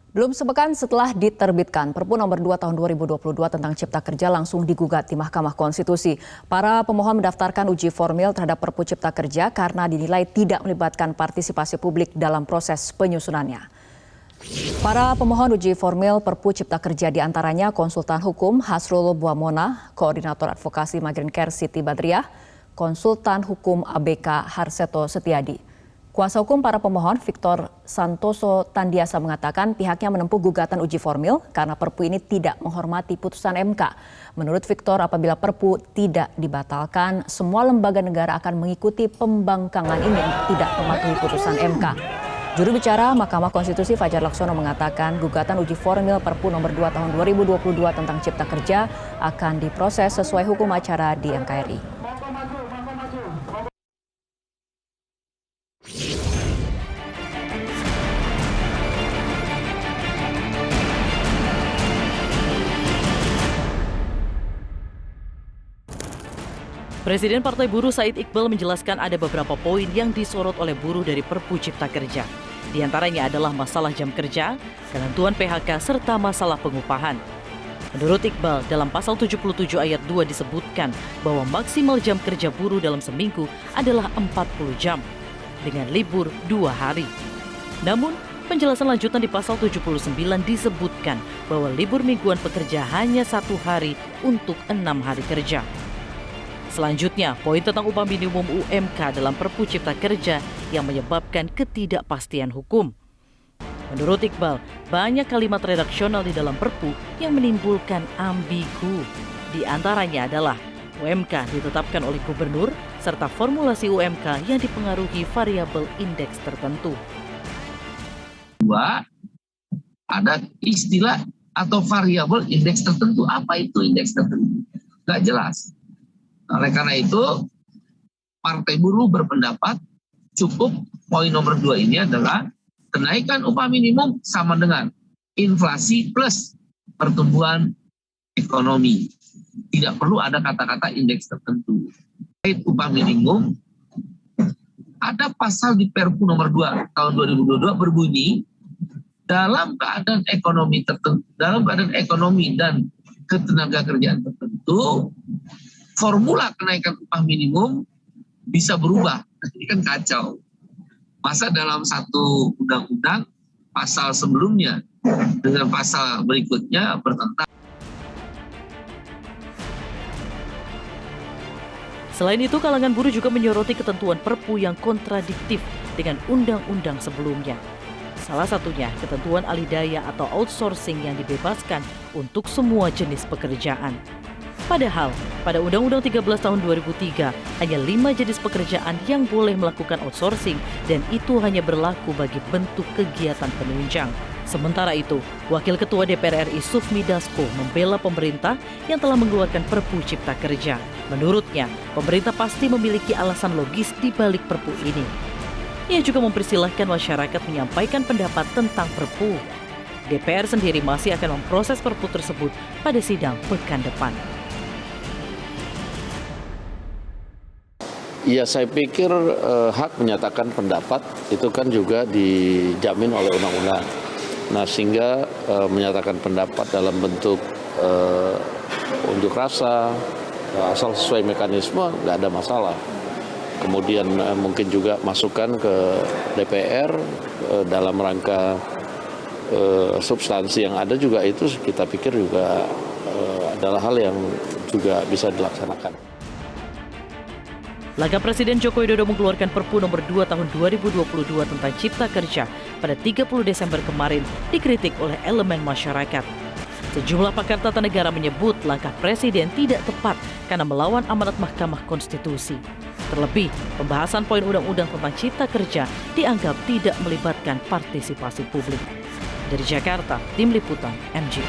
Belum sepekan setelah diterbitkan, Perpu nomor 2 tahun 2022 tentang Cipta Kerja langsung digugat di Mahkamah Konstitusi. Para pemohon mendaftarkan uji formil terhadap Perpu Cipta Kerja karena dinilai tidak melibatkan partisipasi publik dalam proses penyusunannya. Para pemohon uji formil Perpu Cipta Kerja diantaranya konsultan hukum Hasrul Buamona, koordinator advokasi Migrant Siti Badriah, konsultan hukum ABK Harseto Setiadi. Kuasa hukum para pemohon Victor Santoso Tandiasa mengatakan pihaknya menempuh gugatan uji formil karena Perpu ini tidak menghormati putusan MK. Menurut Victor, apabila Perpu tidak dibatalkan, semua lembaga negara akan mengikuti pembangkangan ini untuk tidak mematuhi putusan MK. Juru bicara Mahkamah Konstitusi Fajar Laksono mengatakan gugatan uji formil Perpu nomor 2 tahun 2022 tentang Cipta Kerja akan diproses sesuai hukum acara di MKRI. Presiden Partai Buruh Said Iqbal menjelaskan ada beberapa poin yang disorot oleh buruh dari Perpu Cipta Kerja. Di antaranya adalah masalah jam kerja, ketentuan PHK, serta masalah pengupahan. Menurut Iqbal, dalam pasal 77 ayat 2 disebutkan bahwa maksimal jam kerja buruh dalam seminggu adalah 40 jam, dengan libur 2 hari. Namun, penjelasan lanjutan di pasal 79 disebutkan bahwa libur mingguan pekerja hanya 1 hari untuk 6 hari kerja. Selanjutnya, poin tentang upah minimum UMK dalam Perpu Cipta Kerja yang menyebabkan ketidakpastian hukum. Menurut Iqbal, banyak kalimat redaksional di dalam Perpu yang menimbulkan ambigu. Di antaranya adalah UMK ditetapkan oleh gubernur serta formulasi UMK yang dipengaruhi variabel indeks tertentu. Dua, ada istilah atau variabel indeks tertentu. Apa itu indeks tertentu? Nggak jelas. Oleh karena itu, Partai Buruh berpendapat cukup poin nomor 2 ini adalah kenaikan upah minimum sama dengan inflasi plus pertumbuhan ekonomi. Tidak perlu ada kata-kata indeks tertentu. Terkait upah minimum, ada pasal di Perpu nomor 2 tahun 2022 berbunyi, dalam keadaan ekonomi tertentu, dalam keadaan ekonomi dan ketenaga kerjaan tertentu, formula kenaikan upah minimum bisa berubah. Ini kan kacau. Masa dalam satu undang-undang pasal sebelumnya dengan pasal berikutnya bertentangan. Selain itu, kalangan buruh juga menyoroti ketentuan Perpu yang kontradiktif dengan undang-undang sebelumnya. Salah satunya ketentuan alih-daya atau outsourcing yang dibebaskan untuk semua jenis pekerjaan. Padahal, pada Undang-Undang 13 tahun 2003, hanya 5 jenis pekerjaan yang boleh melakukan outsourcing dan itu hanya berlaku bagi bentuk kegiatan penunjang. Sementara itu, Wakil Ketua DPR RI Sufmi Dasko membela pemerintah yang telah mengeluarkan Perpu Cipta Kerja. Menurutnya, pemerintah pasti memiliki alasan logis di balik Perpu ini. Ia juga mempersilahkan masyarakat menyampaikan pendapat tentang Perpu. DPR sendiri masih akan memproses Perpu tersebut pada sidang pekan depan. Ya, saya pikir hak menyatakan pendapat itu kan juga dijamin oleh undang-undang. Nah, sehingga menyatakan pendapat dalam bentuk unjuk rasa, asal sesuai mekanisme, nggak ada masalah. Kemudian mungkin juga masukan ke DPR dalam rangka substansi yang ada juga itu kita pikir juga adalah hal yang juga bisa dilaksanakan. Langkah Presiden Joko Widodo mengeluarkan Perpu nomor 2 tahun 2022 tentang Cipta Kerja pada 30 Desember kemarin dikritik oleh elemen masyarakat. Sejumlah pakar tata negara menyebut langkah Presiden tidak tepat karena melawan amanat Mahkamah Konstitusi. Terlebih, pembahasan poin undang-undang tentang Cipta Kerja dianggap tidak melibatkan partisipasi publik. Dari Jakarta, Tim Liputan MJ.